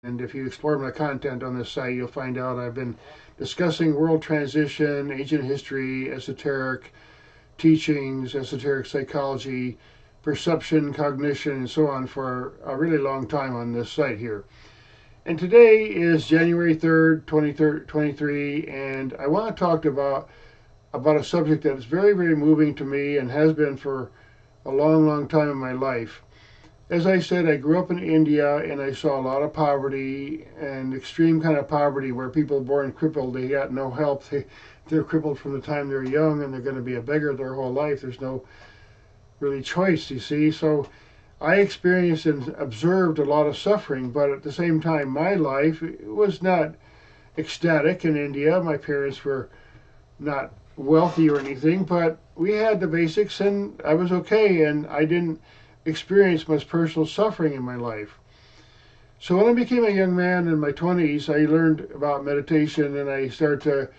And if you explore my content on this site, you'll find out I've been discussing world transition, ancient history, esoteric teachings, esoteric psychology, perception, cognition, and so on for a really long time on this site here. And today is January 3rd, 2023, and I want to talk about a subject that is very, very moving to me and has been for a long, long time in my life. As I said, I grew up in India and I saw a lot of poverty and extreme kind of poverty where people born crippled, they got no help. They're crippled from the time they're young and they're going to be a beggar their whole life. There's no really choice, you see. So I experienced and observed a lot of suffering, but at the same time, my life was not ecstatic in India. My parents were not wealthy or anything, but we had the basics and I was okay and I didn't experience much personal suffering in my life. So when I became a young man in my 20s, I learned about meditation and I started to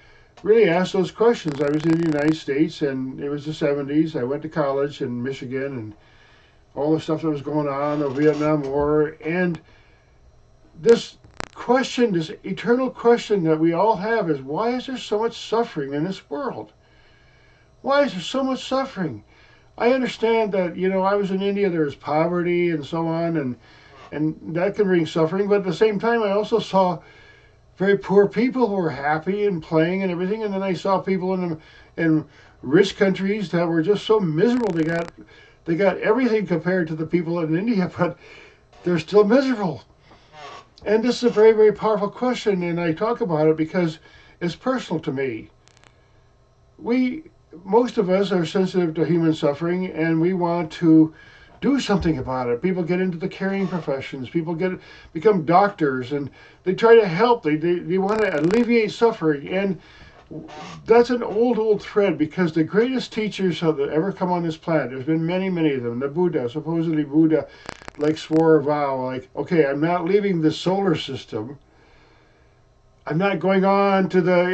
really ask those questions. I was in the United States and it was the 70s. I went to college in Michigan and all the stuff that was going on, the Vietnam War, and this question, this eternal question that we all have is, why is there so much suffering in this world? Why is there so much suffering? I understand that, I was in India, there was poverty and so on, and that can bring suffering, but at the same time, I also saw very poor people who were happy and playing and everything, and then I saw people in rich countries that were just so miserable. They got everything compared to the people in India, but they're still miserable. And this is a very, very powerful question, and I talk about it because it's personal to me. Most of us are sensitive to human suffering, and we want to do something about it. People get into the caring professions. People become doctors, and they try to help. They want to alleviate suffering, and that's an old thread because the greatest teachers that ever come on this planet, there's been many, many of them. The Buddha, supposedly Buddha, swore a vow, okay, I'm not leaving the solar system. I'm not going on to the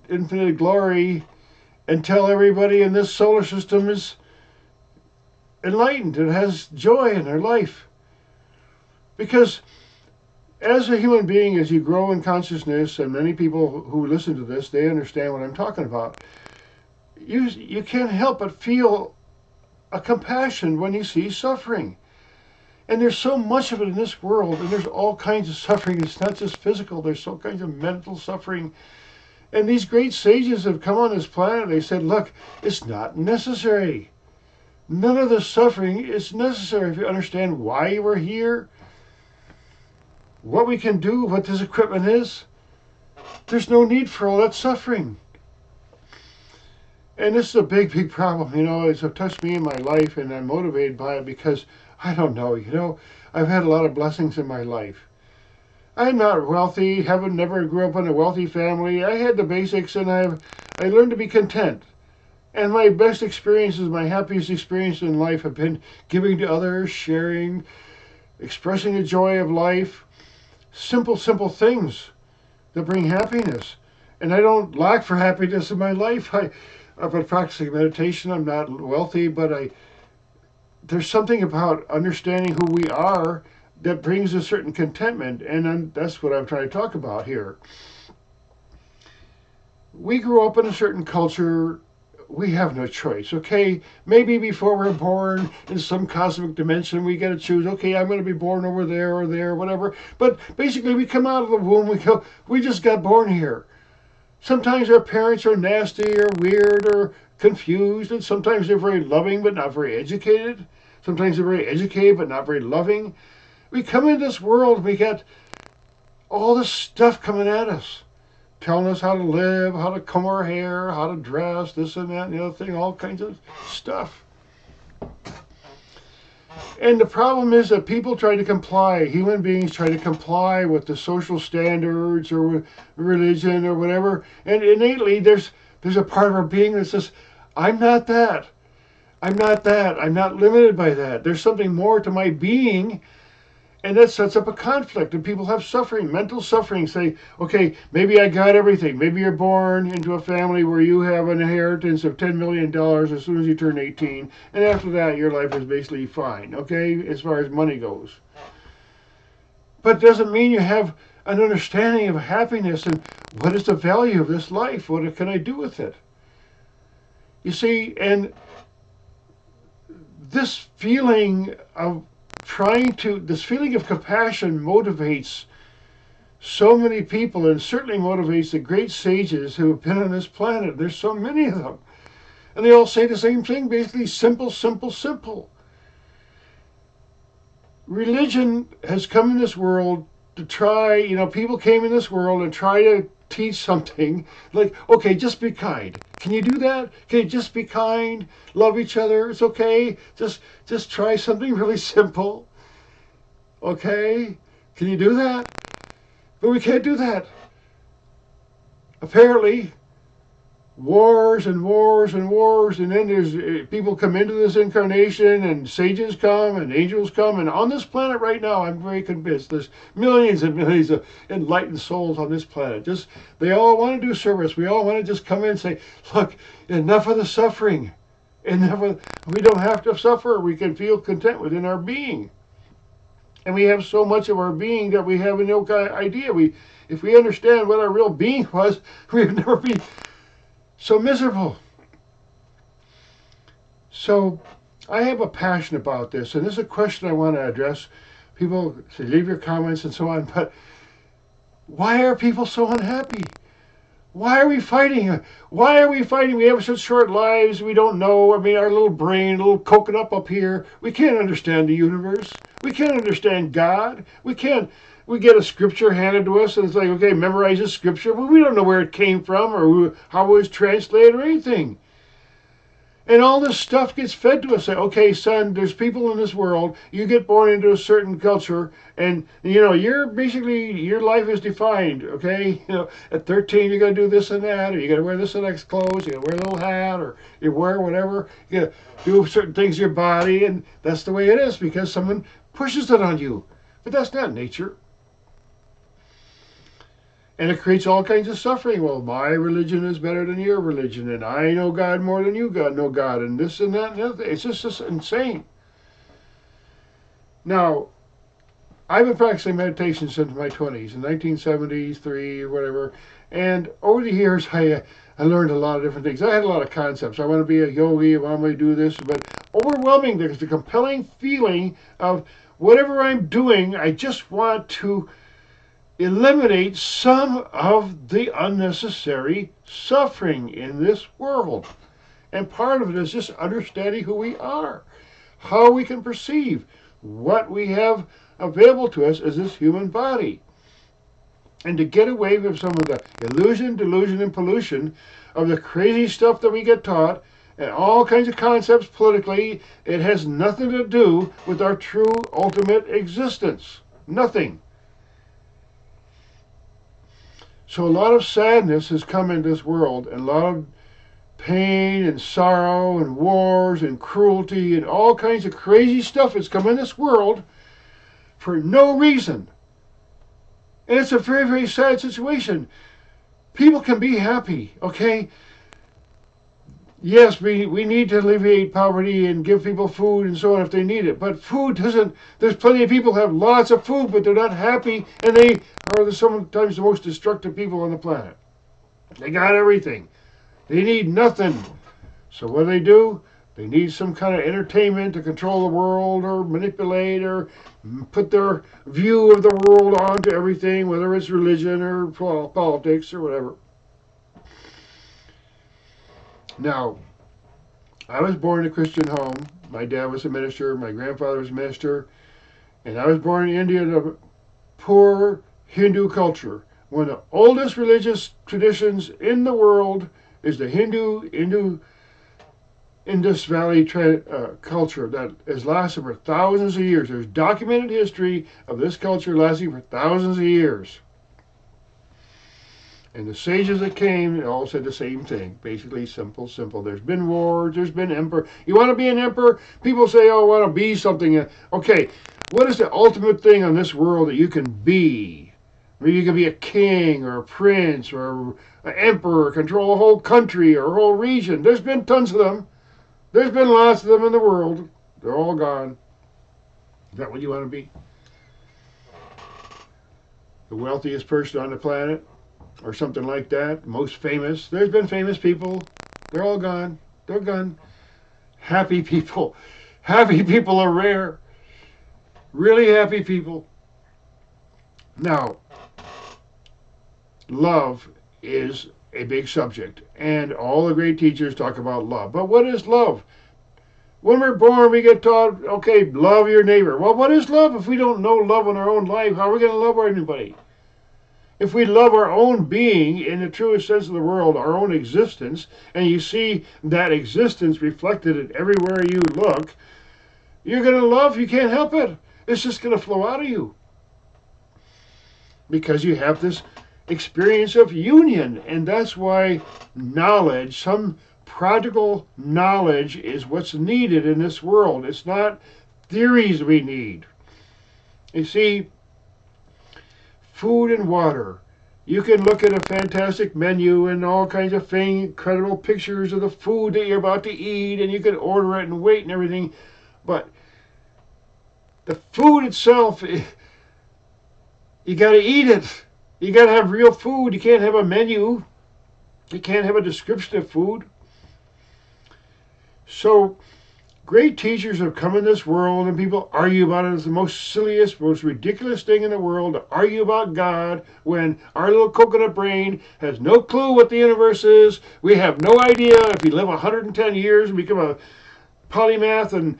infinite glory until everybody in this solar system is enlightened and has joy in their life. Because as a human being, as you grow in consciousness, and many people who listen to this, they understand what I'm talking about, you can't help but feel a compassion when you see suffering. And there's so much of it in this world, and there's all kinds of suffering. It's not just physical, there's all kinds of mental suffering. And these great sages have come on this planet. They said, look, it's not necessary. None of the suffering is necessary if you understand why we're here, what we can do, what this equipment is. There's no need for all that suffering. And this is a big, big problem. It's touched me in my life, and I'm motivated by it because, I don't know, I've had a lot of blessings in my life. I'm not wealthy, never grew up in a wealthy family. I had the basics, and I learned to be content. And my best experiences, my happiest experiences in life have been giving to others, sharing, expressing the joy of life. Simple, simple things that bring happiness. And I don't lack for happiness in my life. I've been practicing meditation. I'm not wealthy, but there's something about understanding who we are that brings a certain contentment, and that's what I'm trying to talk about here. We grew up in a certain culture. We have no choice, okay? Maybe before we're born in some cosmic dimension, we get to choose, okay, I'm going to be born over there or there, whatever. But basically, we come out of the womb, we just got born here. Sometimes our parents are nasty or weird or confused, and sometimes they're very loving but not very educated. Sometimes they're very educated but not very loving. We come into this world, we get all this stuff coming at us, telling us how to live, how to comb our hair, how to dress, this and that and the other thing, all kinds of stuff. And the problem is that people try to comply, human beings try to comply with the social standards or religion or whatever, and innately there's a part of our being that says, I'm not that. I'm not that. I'm not limited by that. There's something more to my being. And that sets up a conflict, and people have suffering, mental suffering. Say, okay, maybe I got everything. Maybe you're born into a family where you have an inheritance of $10 million as soon as you turn 18, and after that, your life is basically fine, okay, as far as money goes. But it doesn't mean you have an understanding of happiness and what is the value of this life? What can I do with it? You see, and this feeling of this feeling of compassion motivates so many people, and certainly motivates the great sages who have been on this planet. There's so many of them. And they all say the same thing, basically simple, simple, simple. Religion has come in this world to try, people came in this world and try to teach something like, okay, just be kind. Can you do that? Can you just be kind? Love each other. It's okay. Just try something really simple. Okay? Can you do that? But we can't do that. Apparently, wars and wars and wars, and then there's people come into this incarnation, and sages come, and angels come, and on this planet right now, I'm very convinced there's millions and millions of enlightened souls on this planet. They all want to do service. We all want to just come in and say, look, enough of the suffering. We don't have to suffer. We can feel content within our being. And we have so much of our being that we have no idea. If we understand what our real being was, we would never be so miserable. So I have a passion about this, and this is a question I want to address. People say leave your comments and so on, but why are people so unhappy? Why are we fighting? Why are we fighting? We have such short lives. We don't know. I mean, our little brain, a little coconut up here. We can't understand the universe. We can't understand God. We get a scripture handed to us, and it's like, okay, memorize this scripture, but we don't know where it came from or how it was translated or anything. And all this stuff gets fed to us. Say, okay, son, there's people in this world. You get born into a certain culture, and you're basically, your life is defined. Okay, at 13 you got to do this and that, or you got to wear this and that clothes. You got to wear a little hat, or you wear whatever. You got to do certain things to your body, and that's the way it is because someone pushes it on you. But that's not nature. And it creates all kinds of suffering. Well, my religion is better than your religion, and I know God more than you know God, and this and that and the other thing. It's just insane. Now, I've been practicing meditation since my 20s, in 1973 or whatever, and over the years I learned a lot of different things. I had a lot of concepts. I want to be a yogi, I want to do this, but overwhelming, there's the compelling feeling of whatever I'm doing, I just want to eliminate some of the unnecessary suffering in this world. And part of it is just understanding who we are, how we can perceive what we have available to us as this human body. And to get away from some of the illusion, delusion, and pollution of the crazy stuff that we get taught and all kinds of concepts politically, it has nothing to do with our true ultimate existence. Nothing. So a lot of sadness has come into this world, and a lot of pain and sorrow and wars and cruelty and all kinds of crazy stuff has come in this world for no reason. And it's a very, very sad situation. People can be happy, okay? Yes, we need to alleviate poverty and give people food and so on if they need it. But food doesn't, there's plenty of people who have lots of food, but they're not happy, and they are sometimes the most destructive people on the planet. They got everything. They need nothing. So what do? They need some kind of entertainment to control the world or manipulate or put their view of the world onto everything, whether it's religion or politics or whatever. Now, I was born in a Christian home. My dad was a minister. My grandfather was a minister. And I was born in India in a poor Hindu culture. One of the oldest religious traditions in the world is the Indus Valley culture that has lasted for thousands of years. There's documented history of this culture lasting for thousands of years. And the sages that came all said the same thing. Basically, simple, simple. There's been wars, there's been emperor. You want to be an emperor? People say, oh, I want to be something. Okay, what is the ultimate thing on this world that you can be? Maybe you can be a king or a prince or an emperor, control a whole country or a whole region. There's been tons of them. There's been lots of them in the world. They're all gone. Is that what you want to be? the wealthiest person on the planet, or something like that, most famous. There's been famous people. They're all gone. They're gone. Happy people. Happy people are rare. Really happy people. Now, love is a big subject, and all the great teachers talk about love. But what is love? When we're born, we get taught, okay, love your neighbor. Well, what is love? If we don't know love in our own life, how are we going to love anybody? If we love our own being in the truest sense of the word, our own existence, and you see that existence reflected in everywhere you look, you're going to love. You can't help it. It's just going to flow out of you. Because you have this experience of union. And that's why knowledge, some practical knowledge, is what's needed in this world. It's not theories we need. You see, food and water. You can look at a fantastic menu and all kinds of incredible pictures of the food that you're about to eat, and you can order it and wait and everything. But the food itself, you got to eat it. You got to have real food. You can't have a menu. You can't have a description of food. So great teachers have come in this world, and people argue about it as the most silliest, most ridiculous thing in the world, to argue about God when our little coconut brain has no clue what the universe is. We have no idea. If you live 110 years and become a polymath and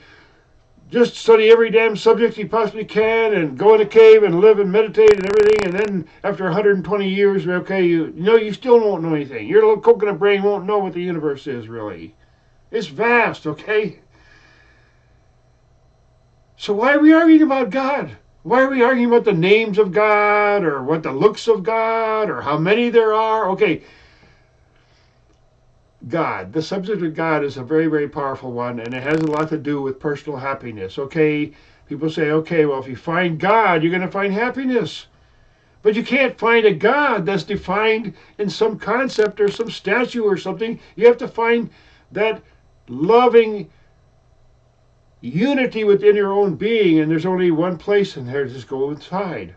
just study every damn subject you possibly can and go in a cave and live and meditate and everything, and then after 120 years, okay, you still won't know anything. Your little coconut brain won't know what the universe is, really. It's vast, okay? So why are we arguing about God? Why are we arguing about the names of God, or what the looks of God, or how many there are? Okay, God, the subject of God is a very, very powerful one, and it has a lot to do with personal happiness, okay? People say, okay, well, if you find God, you're going to find happiness. But you can't find a God that's defined in some concept or some statue or something. You have to find that loving unity within your own being, and there's only one place in there to just go inside.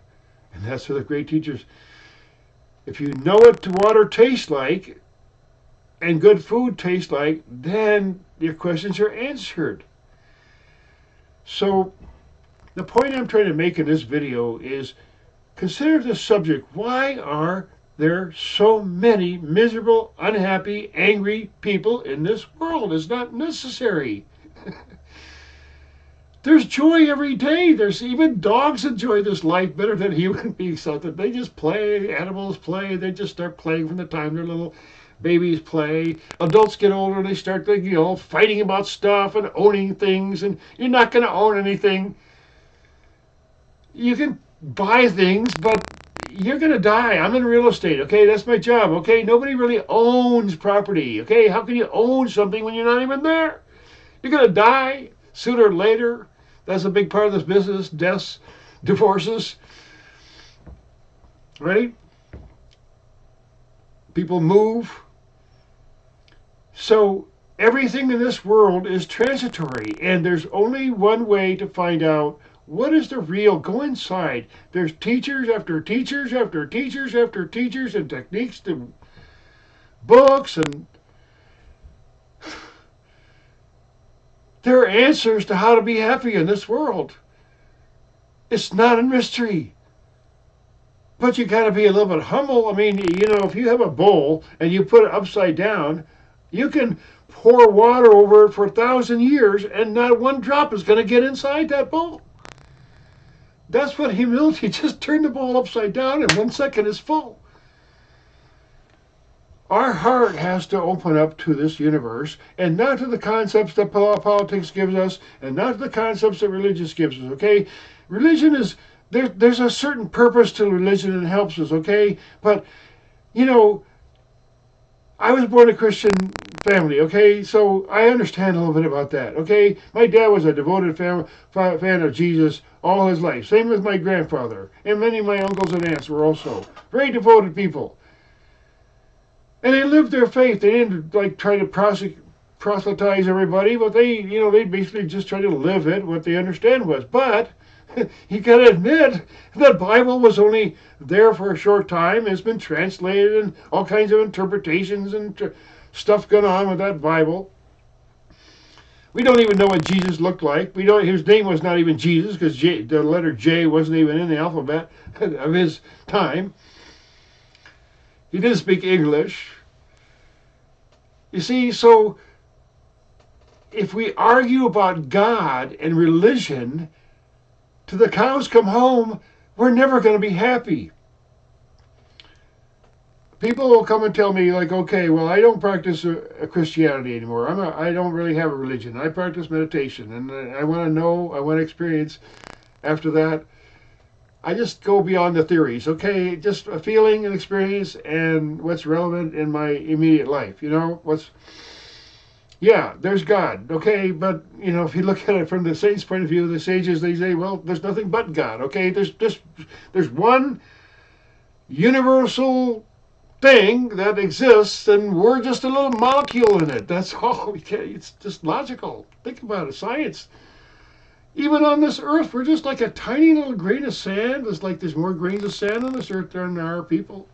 And that's what the great teachers, if you know what water tastes like and good food tastes like, then your questions are answered. So the point I'm trying to make in this video is, consider this subject. Why are there so many miserable, unhappy, angry people in this world? It's not necessary. There's joy every day. There's even dogs enjoy this life better than human beings. So that they just play, animals play, they just start playing from the time they're little. Babies play. Adults get older, they start, fighting about stuff and owning things, and you're not going to own anything. You can buy things, but you're going to die. I'm in real estate, okay? That's my job, okay? Nobody really owns property, okay? How can you own something when you're not even there? You're going to die sooner or later. That's a big part of this business. Deaths, divorces, right? People move. So everything in this world is transitory, and there's only one way to find out what is the real. Go inside. There's teachers after teachers after teachers after teachers, and techniques to books, and there are answers to how to be happy in this world. It's not a mystery. But you got to be a little bit humble. I mean, if you have a bowl and you put it upside down, you can pour water over it for 1,000 years and not one drop is going to get inside that bowl. That's what humility, just turn the bowl upside down and 1 second is full. Our heart has to open up to this universe, and not to the concepts that politics gives us, and not to the concepts that religion gives us, okay? Religion is, there's a certain purpose to religion and it helps us, okay? But, I was born in a Christian family, okay? So I understand a little bit about that, okay? My dad was a devoted fan of Jesus all his life. Same with my grandfather. And many of my uncles and aunts were also very devoted people. And they lived their faith. They didn't try to proselytize everybody, but they basically just try to live it. What they understand was. But You got to admit that Bible was only there for a short time. It's been translated and all kinds of interpretations and stuff going on with that Bible. We don't even know what Jesus looked like. We don't. His name was not even Jesus because the letter J wasn't even in the alphabet of his time. He didn't speak English. You see, so if we argue about God and religion till the cows come home, we're never going to be happy. People will come and tell me, like, okay, well, I don't practice a Christianity anymore. I don't really have a religion. I practice meditation, and I want to know, I want to experience. After that, I just go beyond the theories, okay? Just a feeling, an experience, and what's relevant in my immediate life. You know, yeah, there's God, okay? But, you know, if you look at it from the saints' point of view, the sages, they say, well, there's nothing but God, okay? There's one universal thing that exists, and we're just a little molecule in it. That's all. It's just logical. Think about it. Science. Even on this earth, we're just like a tiny little grain of sand. It's like there's more grains of sand on this earth than there are people.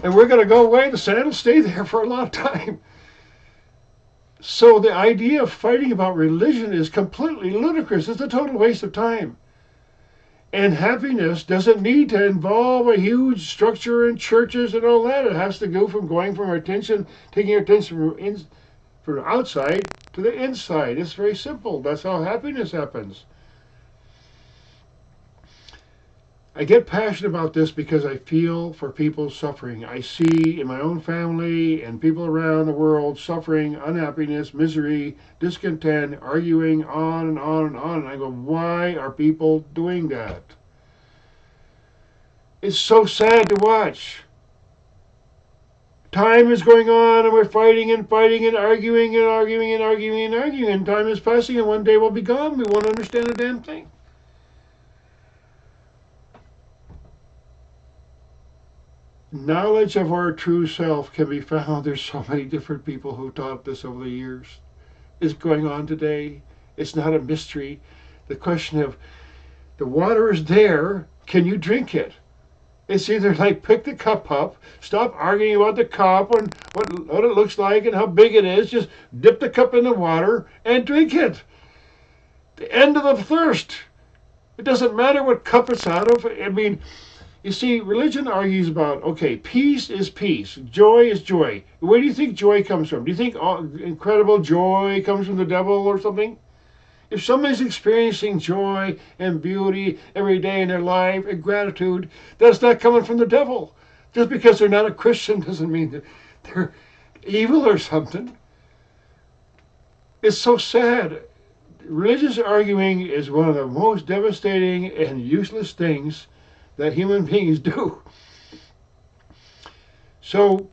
And we're going to go away. The sand will stay there for a long time. So the idea of fighting about religion is completely ludicrous. It's a total waste of time. And happiness doesn't need to involve a huge structure in churches and all that. It has to go from going from our attention, taking our attention from the outside to the inside. It's very simple. That's how happiness happens. I get passionate about this because I feel for people suffering. I see in my own family and people around the world suffering, unhappiness, misery, discontent, arguing on and on and on. And I go, why are people doing that? It's so sad to watch. Time is going on and we're fighting and fighting and arguing and arguing and arguing and arguing. And time is passing and one day we'll be gone. We won't understand a damn thing. Knowledge of our true self can be found. There's so many different people who taught this over the years. It's going on today. It's not a mystery. The question of the water is there, can you drink it? It's either like pick the cup up, stop arguing about the cup and what it looks like and how big it is, just dip the cup in the water and drink it. The end of the thirst. It doesn't matter what cup it's out of. I mean, you see, religion argues about, okay, peace is peace, joy is joy. Where do you think joy comes from? Do you think incredible joy comes from the devil or something? If somebody's experiencing joy and beauty every day in their life and gratitude, that's not coming from the devil. Just because they're not a Christian doesn't mean that they're evil or something. It's so sad. Religious arguing is one of the most devastating and useless things that human beings do. So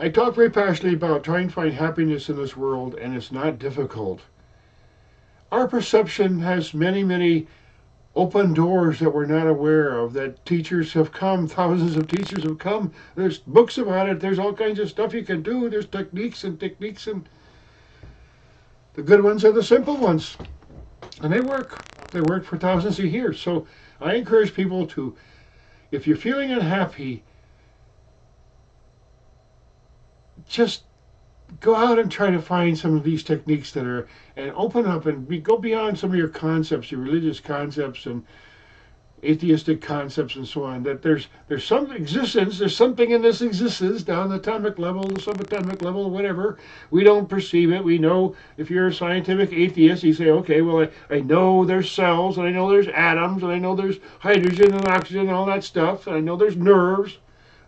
I talk very passionately about trying to find happiness in this world, and it's not difficult. Our perception has many, many open doors that we're not aware of, that teachers have come, thousands of teachers have come. There's books about it. There's all kinds of stuff you can do. There's techniques, and the good ones are the simple ones. And they work. They work for thousands of years. So I encourage people to, if you're feeling unhappy, just go out and try to find some of these techniques that are, and open up and go beyond some of your concepts, your religious concepts and atheistic concepts and so on. That there's some existence, there's something in this existence down the atomic level, the subatomic level, whatever. We don't perceive it. We know, if you're a scientific atheist, you say, okay, well, I know there's cells, and I know there's atoms, and I know there's hydrogen and oxygen and all that stuff, and I know there's nerves.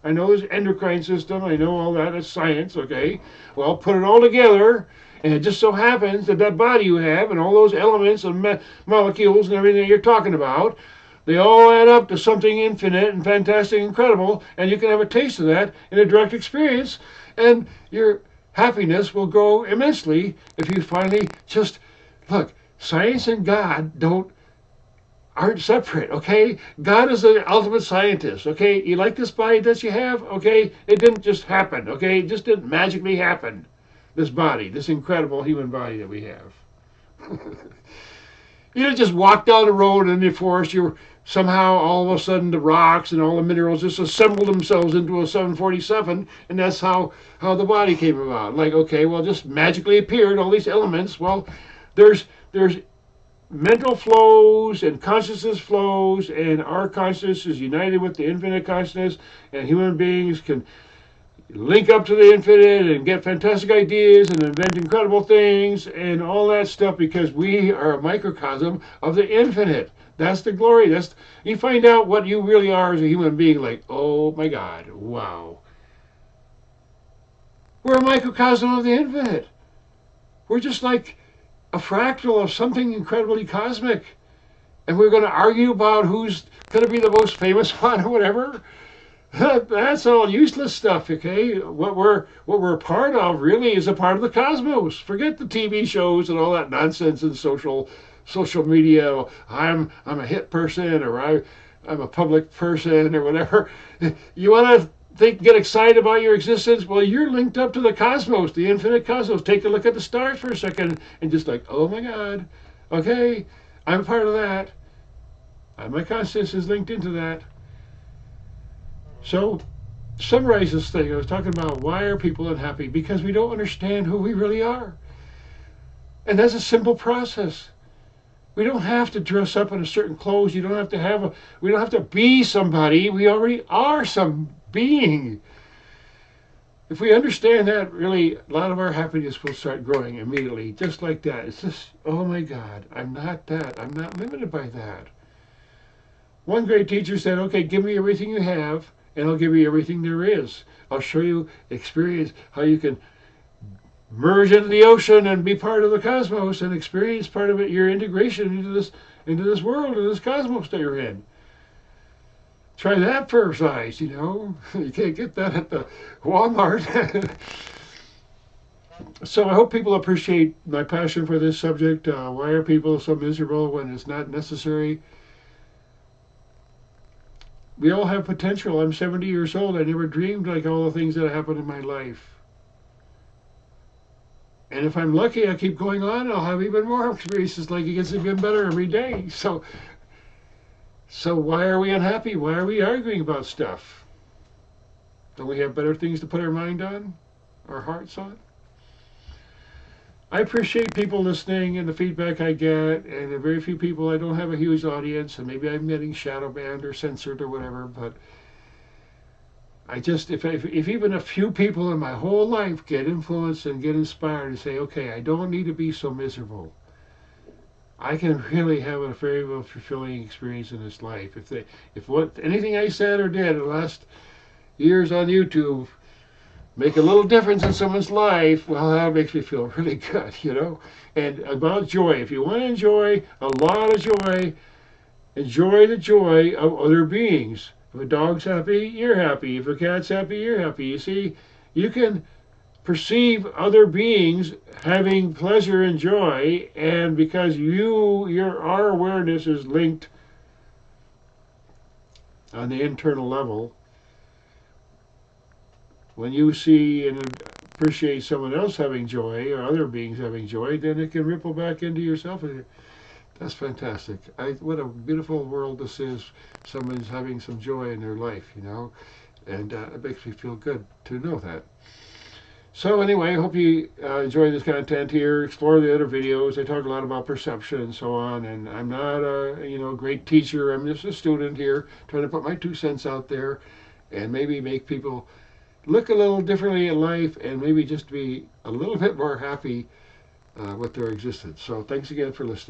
I know there's endocrine system. I know all that. It's science, okay? Well, put it all together, and it just so happens that that body you have and all those elements and molecules and everything that you're talking about, they all add up to something infinite and fantastic and incredible, and you can have a taste of that in a direct experience, and your happiness will grow immensely if you finally just, look, science and God aren't separate, okay? God is the ultimate scientist, okay? You like this body that you have, okay? It didn't just happen, okay? It just didn't magically happen. This body, this incredible human body that we have. You didn't just walk down the road in the forest. You were somehow all of a sudden the rocks and all the minerals just assembled themselves into a 747, and that's how the body came about. Like, okay, well, just magically appeared all these elements. Well, there's mental flows and consciousness flows, and our consciousness is united with the infinite consciousness, and human beings can link up to the infinite and get fantastic ideas and invent incredible things and all that stuff because we are a microcosm of the infinite. That's the glory. You find out what you really are as a human being, like, oh my God, wow. We're a microcosm of the infinite. We're just like a fractal of something incredibly cosmic. And we're going to argue about who's going to be the most famous one or whatever. That's all useless stuff, okay? What we're a part of really is a part of the cosmos. Forget the TV shows and all that nonsense and social media. I'm a hit person, or I'm a public person, or whatever. You want to get excited about your existence? Well, you're linked up to the cosmos, the infinite cosmos. Take a look at the stars for a second and just like, oh my God, okay, I'm part of that. My consciousness is linked into that. So, summarize this thing. I was talking about why are people unhappy? Because we don't understand who we really are. And that's a simple process. We don't have to dress up in a certain clothes. We don't have to be somebody. We already are some being. If we understand that, really, a lot of our happiness will start growing immediately, just like that. It's just, oh my God, I'm not that. I'm not limited by that. One great teacher said, okay, give me everything you have, and I'll give you everything there is. I'll show you, experience how you can merge into the ocean and be part of the cosmos and experience part of it, your integration into this world, into this cosmos that you're in. Try that for size, you know. You can't get that at the Walmart. So I hope people appreciate my passion for this subject. Why are people so miserable when it's not necessary? We all have potential. I'm 70 years old. I never dreamed like all the things that happened in my life. And if I'm lucky, I keep going on, I'll have even more experiences, like it gets even better every day. So why are we unhappy? Why are we arguing about stuff? Don't we have better things to put our mind on, our hearts on? I appreciate people listening and the feedback I get, and the very few people. I don't have a huge audience, and maybe I'm getting shadow banned or censored or whatever, but I just, if even a few people in my whole life get influenced and get inspired and say, okay, I don't need to be so miserable. I can really have a very fulfilling experience in this life. If anything I said or did in the last years on YouTube make a little difference in someone's life, well, that makes me feel really good, you know. And about joy, if you want to enjoy a lot of joy, enjoy the joy of other beings. If a dog's happy, you're happy. If a cat's happy, you're happy. You see, you can perceive other beings having pleasure and joy, and because our awareness is linked on the internal level, when you see and appreciate someone else having joy or other beings having joy, then it can ripple back into yourself. That's fantastic. What a beautiful world this is. Someone's having some joy in their life, you know, and it makes me feel good to know that. So anyway, I hope you enjoy this content here. Explore the other videos. I talk a lot about perception and so on, and I'm not a great teacher. I'm just a student here trying to put my 2 cents out there and maybe make people look a little differently at life and maybe just be a little bit more happy with their existence. So thanks again for listening.